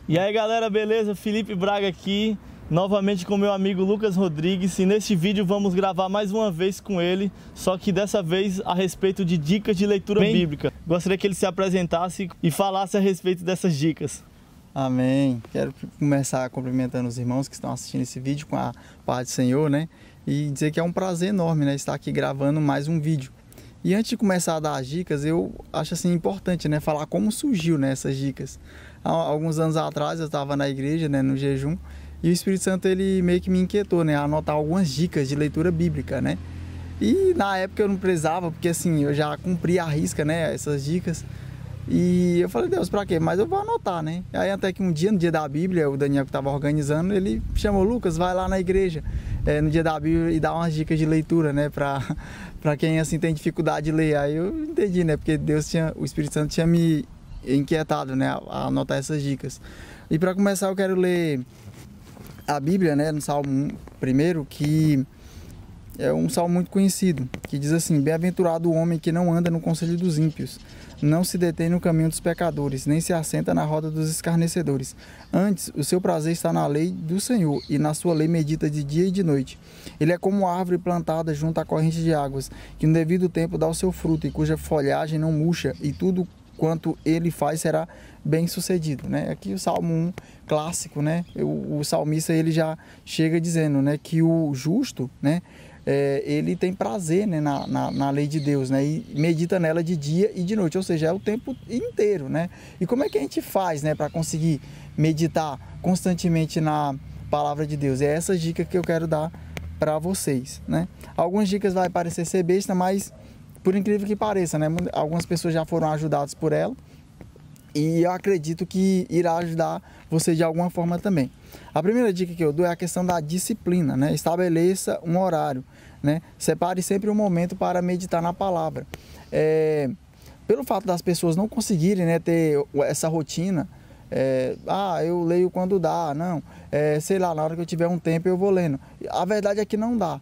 E aí galera, beleza? Felipe Braga aqui, novamente com meu amigo Lucas Rodrigues, e neste vídeo vamos gravar mais uma vez com ele, só que dessa vez a respeito de dicas de leitura bíblica. Gostaria que ele se apresentasse e falasse a respeito dessas dicas. Amém. Quero começar cumprimentando os irmãos que estão assistindo esse vídeo com a paz do Senhor, né? E dizer que é um prazer enorme, né, estar aqui gravando mais um vídeo. E antes de começar a dar as dicas, eu acho assim importante, né, falar como surgiu, né, essas dicas. Há alguns anos atrás eu estava na igreja, né, no jejum, e o Espírito Santo ele meio que me inquietou, né, a anotar algumas dicas de leitura bíblica, né. E na época eu não precisava, porque assim, eu já cumpri a risca, né, essas dicas. E eu falei, Deus, pra quê? Mas eu vou anotar, né? Aí até que um dia, no dia da Bíblia, o Daniel que estava organizando, ele chamou, Lucas, vai lá na igreja no dia da Bíblia e dá umas dicas de leitura, né? Pra quem assim tem dificuldade de ler. Aí eu entendi, né? Porque o Espírito Santo tinha me inquietado, né? A anotar essas dicas. E para começar eu quero ler a Bíblia, né? No Salmo 1, primeiro, que é um salmo muito conhecido, que diz assim, bem-aventurado o homem que não anda no conselho dos ímpios, não se detém no caminho dos pecadores, nem se assenta na roda dos escarnecedores. Antes, o seu prazer está na lei do Senhor, e na sua lei medita de dia e de noite. Ele é como uma árvore plantada junto à corrente de águas, que no devido tempo dá o seu fruto, e cuja folhagem não murcha, e tudo quanto ele faz será bem sucedido, né? Aqui o Salmo 1 clássico, né? O salmista ele já chega dizendo, né, que o justo, né, ele tem prazer, né, na lei de Deus, né, e medita nela de dia e de noite, ou seja, é o tempo inteiro, né? E como é que a gente faz, né, para conseguir meditar constantemente na palavra de Deus? É essa dica que eu quero dar para vocês, né? Algumas dicas vai parecer ser besta, mas por incrível que pareça, né, algumas pessoas já foram ajudadas por ela. E eu acredito que irá ajudar você de alguma forma também. A primeira dica que eu dou é a questão da disciplina, né? Estabeleça um horário, né? Separe sempre um momento para meditar na palavra. Pelo fato das pessoas não conseguirem, né, ter essa rotina, eu leio quando dá, não, sei lá, na hora que eu tiver um tempo eu vou lendo. A verdade é que não dá,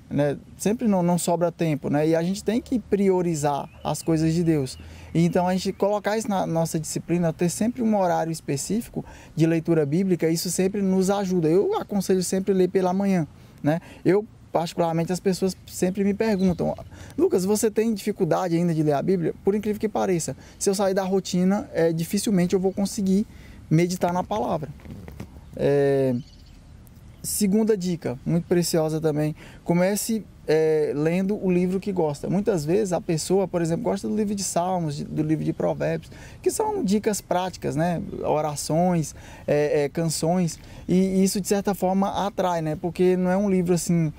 né? Sempre não sobra tempo, né? E a gente tem que priorizar as coisas de Deus. E então a gente colocar isso na nossa disciplina, ter sempre um horário específico de leitura bíblica, isso sempre nos ajuda. Eu aconselho sempre ler pela manhã, né? Eu, particularmente, as pessoas sempre me perguntam, Lucas, você tem dificuldade ainda de ler a Bíblia? Por incrível que pareça, se eu sair da rotina, dificilmente eu vou conseguir meditar na palavra. Segunda dica, muito preciosa também, comece lendo o livro que gosta. Muitas vezes a pessoa, por exemplo, gosta do livro de Salmos, do livro de Provérbios, que são dicas práticas, né? Orações, canções, e isso de certa forma atrai, né? Porque não é um livro assim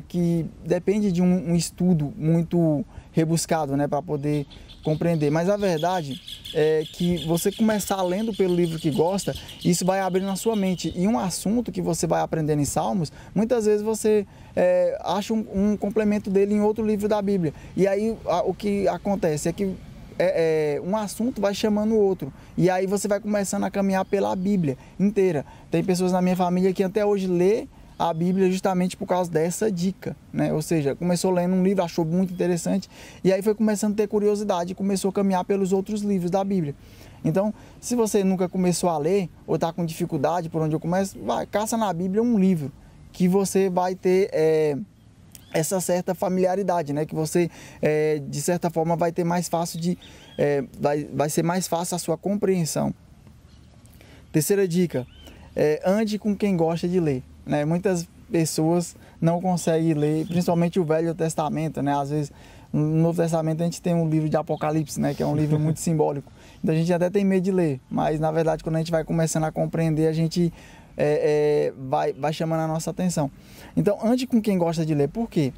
que depende de um estudo muito rebuscado, né, para poder compreender. Mas a verdade é que você começar lendo pelo livro que gosta, isso vai abrindo na sua mente. E um assunto que você vai aprendendo em Salmos, muitas vezes você acha um complemento dele em outro livro da Bíblia. E aí o que acontece é que um assunto vai chamando o outro. E aí você vai começando a caminhar pela Bíblia inteira. Tem pessoas na minha família que até hoje lê a Bíblia justamente por causa dessa dica, né? Ou seja, começou lendo um livro, achou muito interessante, e aí foi começando a ter curiosidade e começou a caminhar pelos outros livros da Bíblia. Então, se você nunca começou a ler, ou está com dificuldade por onde eu começo, caça na Bíblia um livro que você vai ter essa certa familiaridade, né? Que você, de certa forma, vai ter mais fácil vai ser mais fácil a sua compreensão. Terceira dica, ande com quem gosta de ler. Né? Muitas pessoas não conseguem ler, principalmente o Velho Testamento, né? Às vezes, no Novo Testamento a gente tem um livro de Apocalipse, né? Que é um livro muito simbólico. Então a gente até tem medo de ler, mas na verdade quando a gente vai começando a compreender, a gente vai chamando a nossa atenção. Então, ande com quem gosta de ler. Por quê?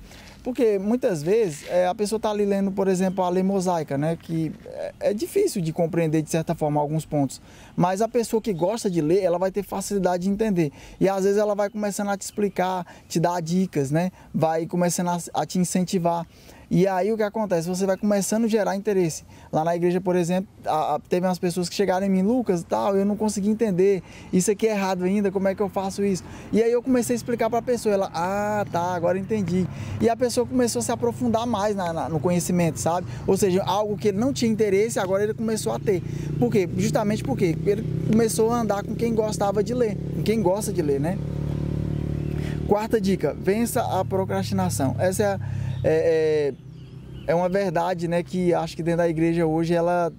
Porque muitas vezes a pessoa está ali lendo, por exemplo, a lei mosaica, né? Que é difícil de compreender de certa forma alguns pontos. Mas a pessoa que gosta de ler, ela vai ter facilidade de entender. E às vezes ela vai começando a te explicar, te dar dicas, né? Vai começando a te incentivar. E aí o que acontece? Você vai começando a gerar interesse. Lá na igreja, por exemplo, teve umas pessoas que chegaram em mim, Lucas, tal, eu não consegui entender, isso aqui é errado ainda, como é que eu faço isso? E aí eu comecei a explicar para a pessoa, ela, tá, agora entendi. E a pessoa começou a se aprofundar mais no conhecimento, sabe? Ou seja, algo que ele não tinha interesse, agora ele começou a ter. Por quê? Justamente porque ele começou a andar com quem gostava de ler, com quem gosta de ler, né? Quarta dica, vença a procrastinação. Essa é uma verdade, né, que acho que dentro da igreja hoje ela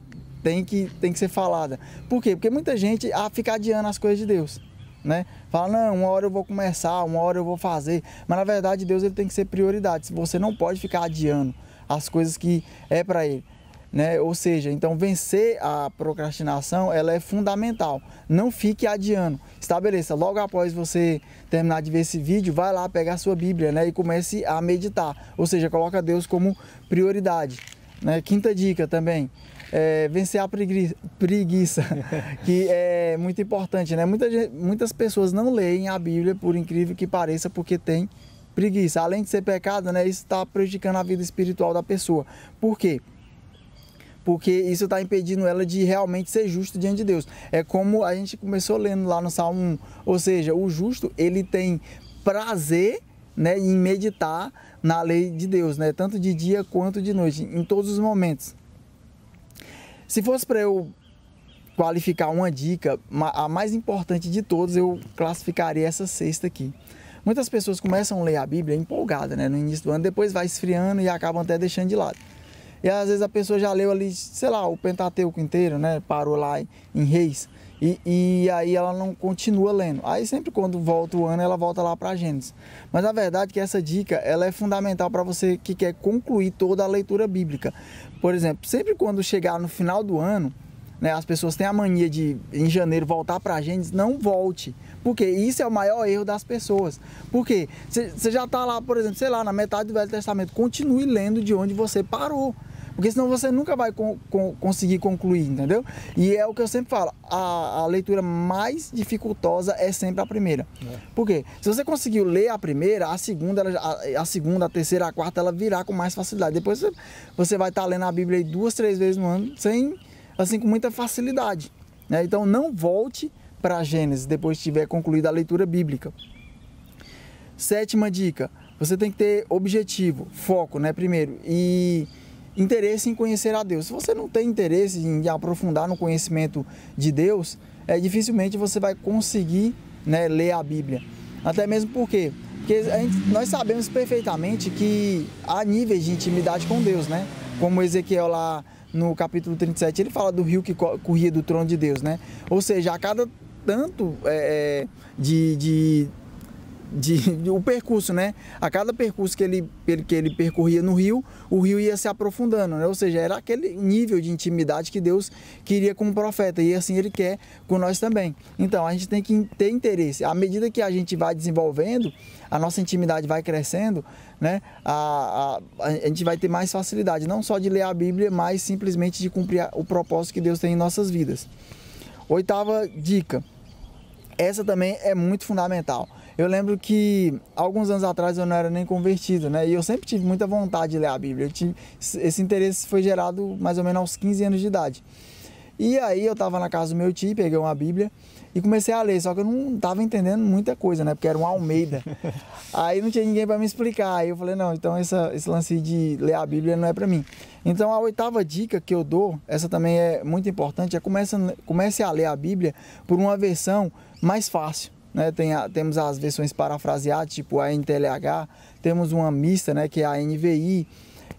tem que ser falada. Por quê? Porque muita gente fica adiando as coisas de Deus, né? Fala, não, uma hora eu vou começar, uma hora eu vou fazer. Mas na verdade Deus ele tem que ser prioridade. Você não pode ficar adiando as coisas que é para Ele, né? Ou seja, então vencer a procrastinação ela é fundamental. Não fique adiando. Estabeleça, logo após você terminar de ver esse vídeo, vai lá pegar a sua Bíblia, né, e comece a meditar. Ou seja, coloca Deus como prioridade, né? Quinta dica também, vencer a preguiça, que é muito importante, né? Muitas pessoas não leem a Bíblia, por incrível que pareça, porque tem preguiça. Além de ser pecado, né, isso está prejudicando a vida espiritual da pessoa. Por quê? Porque isso está impedindo ela de realmente ser justo diante de Deus. É como a gente começou lendo lá no Salmo 1, ou seja, o justo, ele tem prazer, né, em meditar na lei de Deus, né, tanto de dia quanto de noite, em todos os momentos. Se fosse para eu qualificar uma dica, a mais importante de todas, eu classificaria essa sexta aqui. Muitas pessoas começam a ler a Bíblia empolgada, né, no início do ano, depois vai esfriando e acabam até deixando de lado. E às vezes a pessoa já leu ali, sei lá, o Pentateuco inteiro, né? Parou lá em Reis. E aí ela não continua lendo. Aí sempre quando volta o ano, ela volta lá para Gênesis. Mas a verdade é que essa dica, ela é fundamental para você que quer concluir toda a leitura bíblica. Por exemplo, sempre quando chegar no final do ano, né, as pessoas têm a mania de, em janeiro, voltar para Gênesis, não volte. Porque isso é o maior erro das pessoas. Porque você já está lá, por exemplo, sei lá, na metade do Velho Testamento, continue lendo de onde você parou. Porque senão você nunca vai conseguir concluir, entendeu? E é o que eu sempre falo, a leitura mais dificultosa é sempre a primeira. Por quê? Se você conseguiu ler a primeira, a segunda, a terceira, a quarta, ela virá com mais facilidade. Depois você vai estar lendo a Bíblia aí 2, 3 vezes no ano, com muita facilidade, né? Então não volte para Gênesis depois que tiver concluído a leitura bíblica. Sétima dica, você tem que ter objetivo, foco, né? Primeiro, e interesse em conhecer a Deus. Se você não tem interesse em aprofundar no conhecimento de Deus, dificilmente você vai conseguir, né, ler a Bíblia. Até mesmo porque nós sabemos perfeitamente que há níveis de intimidade com Deus, né? Como Ezequiel lá no capítulo 37, ele fala do rio que corria do trono de Deus, né? Ou seja, a cada tanto o percurso, né? A cada percurso que ele percorria no rio, o rio ia se aprofundando, né? Ou seja, era aquele nível de intimidade que Deus queria com o profeta, e assim Ele quer com nós também. Então, a gente tem que ter interesse. À medida que a gente vai desenvolvendo, a nossa intimidade vai crescendo, né? A gente vai ter mais facilidade, não só de ler a Bíblia, mas simplesmente de cumprir o propósito que Deus tem em nossas vidas. Oitava dica. Essa também é muito fundamental. Eu lembro que alguns anos atrás eu não era nem convertido, né? E eu sempre tive muita vontade de ler a Bíblia. Esse interesse foi gerado mais ou menos aos 15 anos de idade. E aí eu estava na casa do meu tio, peguei uma Bíblia e comecei a ler, só que eu não estava entendendo muita coisa, né? Porque era um Almeida. Aí não tinha ninguém para me explicar. Aí eu falei, não, então esse lance de ler a Bíblia não é para mim. Então a oitava dica que eu dou, essa também é muito importante, comece a ler a Bíblia por uma versão mais fácil, né? Temos as versões parafraseadas, tipo a NTLH, temos uma mista, né, que é a NVI,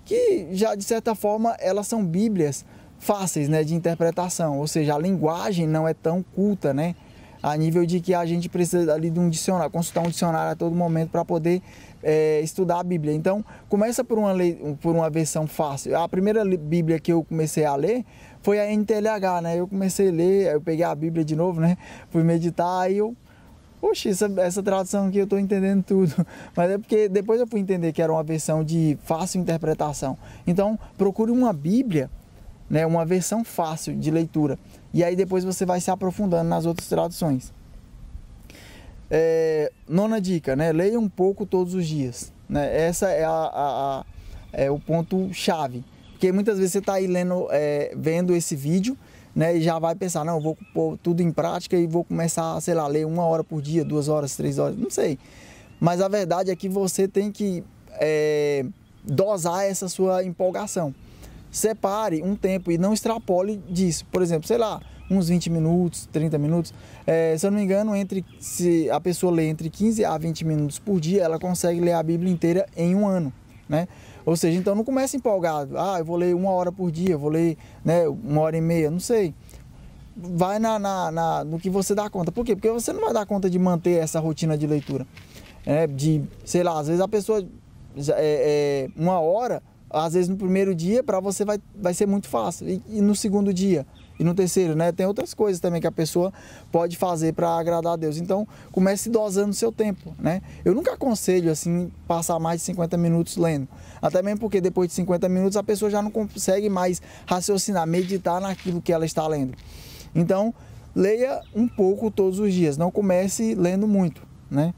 que já de certa forma elas são bíblias fáceis, né, de interpretação, ou seja, a linguagem não é tão culta, né, a nível de que a gente precisa ali de um dicionário, consultar um dicionário a todo momento para poder estudar a Bíblia. Então, começa por uma versão fácil. A primeira Bíblia que eu comecei a ler foi a NTLH, né, eu comecei a ler, eu peguei a Bíblia de novo, né, fui meditar, aí eu, poxa, essa tradução aqui eu estou entendendo tudo, mas é porque depois eu fui entender que era uma versão de fácil interpretação. Então, procure uma Bíblia, né, uma versão fácil de leitura, e aí depois você vai se aprofundando nas outras traduções. Nona dica, né, leia um pouco todos os dias, né? Essa é o ponto-chave. Porque muitas vezes você está aí vendo esse vídeo, né, e já vai pensar, não, eu vou pôr tudo em prática e vou começar, sei lá, ler 1 hora por dia, 2 horas, 3 horas, não sei. Mas a verdade é que você tem que dosar essa sua empolgação. Separe um tempo e não extrapole disso. Por exemplo, sei lá, uns 20 minutos, 30 minutos. Se eu não me engano, se a pessoa lê entre 15 a 20 minutos por dia, ela consegue ler a Bíblia inteira em 1 ano, né? Ou seja, então não comece empolgado. Ah, eu vou ler 1 hora por dia, vou ler, né, 1h30, não sei. Vai no que você dá conta. Por quê? Porque você não vai dar conta de manter essa rotina de leitura. Sei lá, às vezes a pessoa, 1 hora, às vezes no primeiro dia, para você vai ser muito fácil. E no segundo dia, e no terceiro, né? Tem outras coisas também que a pessoa pode fazer para agradar a Deus. Então, comece dosando o seu tempo, né? Eu nunca aconselho, assim, passar mais de 50 minutos lendo. Até mesmo porque depois de 50 minutos a pessoa já não consegue mais raciocinar, meditar naquilo que ela está lendo. Então, leia um pouco todos os dias. Não comece lendo muito, né?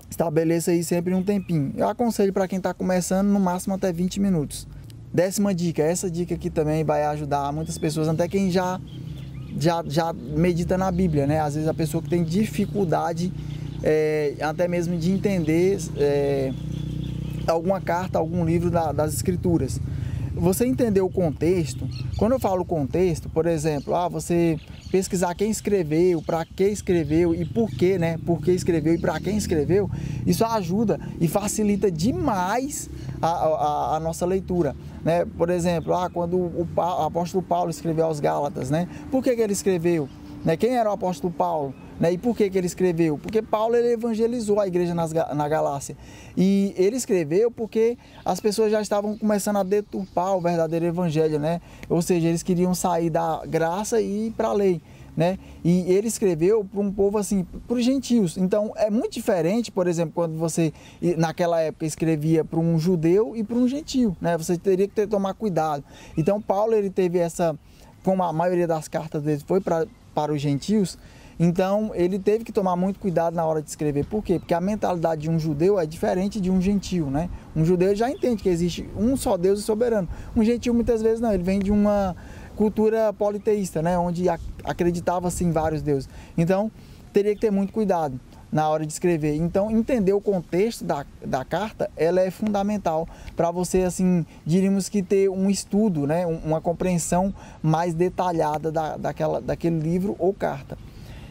Estabeleça aí sempre um tempinho. Eu aconselho para quem está começando, no máximo até 20 minutos. 10ª dica, essa dica aqui também vai ajudar muitas pessoas, até quem já medita na Bíblia, né? Às vezes a pessoa que tem dificuldade até mesmo de entender alguma carta, algum livro das Escrituras. Você entender o contexto. Quando eu falo contexto, por exemplo, você pesquisar quem escreveu, para que escreveu e por quê, né? Por que escreveu e para quem escreveu, isso ajuda e facilita demais a nossa leitura, né? Por exemplo, quando o apóstolo Paulo escreveu aos Gálatas, né? Por que ele escreveu? Né? Quem era o apóstolo Paulo? Né? E por que ele escreveu? Porque Paulo ele evangelizou a igreja na Galácia. E ele escreveu porque as pessoas já estavam começando a deturpar o verdadeiro evangelho, né? Ou seja, eles queriam sair da graça e ir para a lei, né? E ele escreveu para um povo assim, para os gentios. Então é muito diferente, por exemplo, quando você naquela época escrevia para um judeu e para um gentio, né? Você teria que tomar cuidado. Então Paulo ele teve como a maioria das cartas dele foi para os gentios, então ele teve que tomar muito cuidado na hora de escrever. Por quê? Porque a mentalidade de um judeu é diferente de um gentio, né? Um judeu já entende que existe um só Deus e soberano. Um gentio muitas vezes não, ele vem de uma cultura politeísta, né? Onde acreditava-se em vários deuses. Então teria que ter muito cuidado na hora de escrever. Então entender o contexto da carta, ela é fundamental para você, assim, diríamos que ter um estudo, né? Uma compreensão mais detalhada daquele livro ou carta.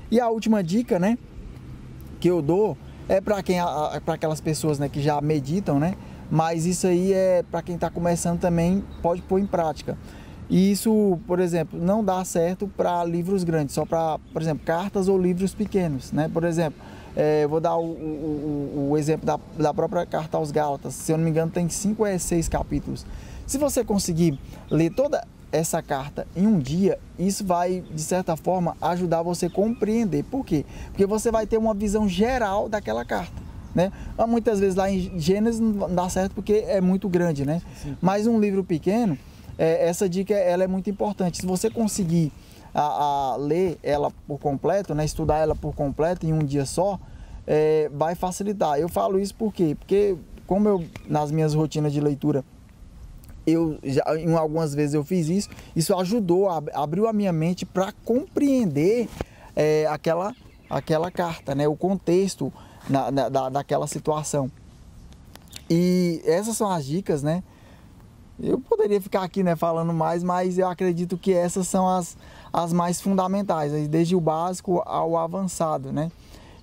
E a última dica, né, que eu dou é para aquelas pessoas, né, que já meditam, né? Mas isso aí é para quem está começando também, pode pôr em prática. E isso, por exemplo, não dá certo para livros grandes, só para, por exemplo, cartas ou livros pequenos, né? Por exemplo, eu vou dar o exemplo da própria carta aos Gálatas. Se eu não me engano, tem 5 ou 6 capítulos. Se você conseguir ler toda essa carta em um dia, isso vai, de certa forma, ajudar você a compreender. Por quê? Porque você vai ter uma visão geral daquela carta, né? Muitas vezes lá em Gênesis não dá certo porque é muito grande, né? Sim. Mas um livro pequeno, essa dica ela é muito importante. Se você conseguir ler ela por completo, né? Estudar ela por completo em um dia só, vai facilitar. Eu falo isso por quê? Porque como eu, nas minhas rotinas de leitura, em algumas vezes eu fiz isso ajudou, abriu a minha mente para compreender aquela carta, né? O contexto daquela situação. E essas são as dicas, né? Eu poderia ficar aqui, né, falando mais, mas eu acredito que essas são as mais fundamentais, desde o básico ao avançado, né?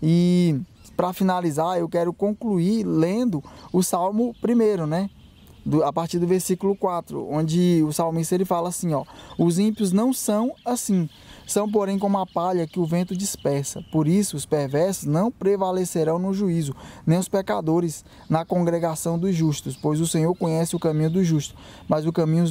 E para finalizar, eu quero concluir lendo o Salmo 1º, né? A partir do versículo 4, onde o salmista ele fala assim, os ímpios não são assim, são porém como a palha que o vento dispersa. Por isso os perversos não prevalecerão no juízo, nem os pecadores na congregação dos justos, pois o Senhor conhece o caminho do justo, mas o caminho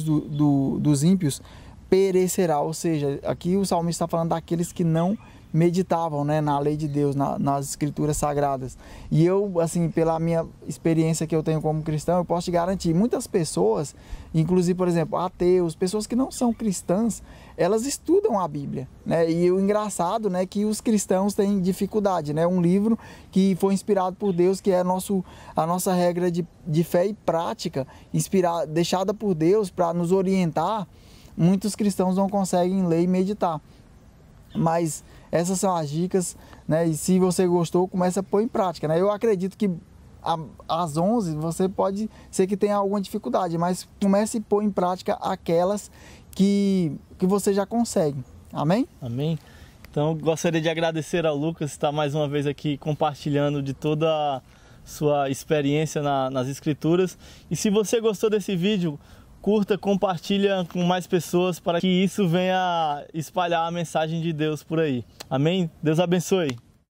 dos ímpios perecerá. Ou seja, aqui o salmista está falando daqueles que não meditavam, né, na lei de Deus, nas escrituras sagradas. E eu, assim, pela minha experiência que eu tenho como cristão, eu posso te garantir, muitas pessoas, inclusive, por exemplo, ateus, pessoas que não são cristãs, elas estudam a Bíblia, né? E o engraçado, né, que os cristãos têm dificuldade, né? Um livro que foi inspirado por Deus, que é a nossa regra de fé e prática, deixada por Deus para nos orientar, muitos cristãos não conseguem ler e meditar. Mas essas são as dicas, né? E se você gostou, começa a pôr em prática, né? Eu acredito que às 11 você pode ser que tenha alguma dificuldade, mas comece a pôr em prática aquelas que você já consegue. Amém? Amém. Então, gostaria de agradecer ao Lucas estar mais uma vez aqui compartilhando de toda a sua experiência nas Escrituras. E se você gostou desse vídeo, curta, compartilha com mais pessoas para que isso venha espalhar a mensagem de Deus por aí. Amém? Deus abençoe.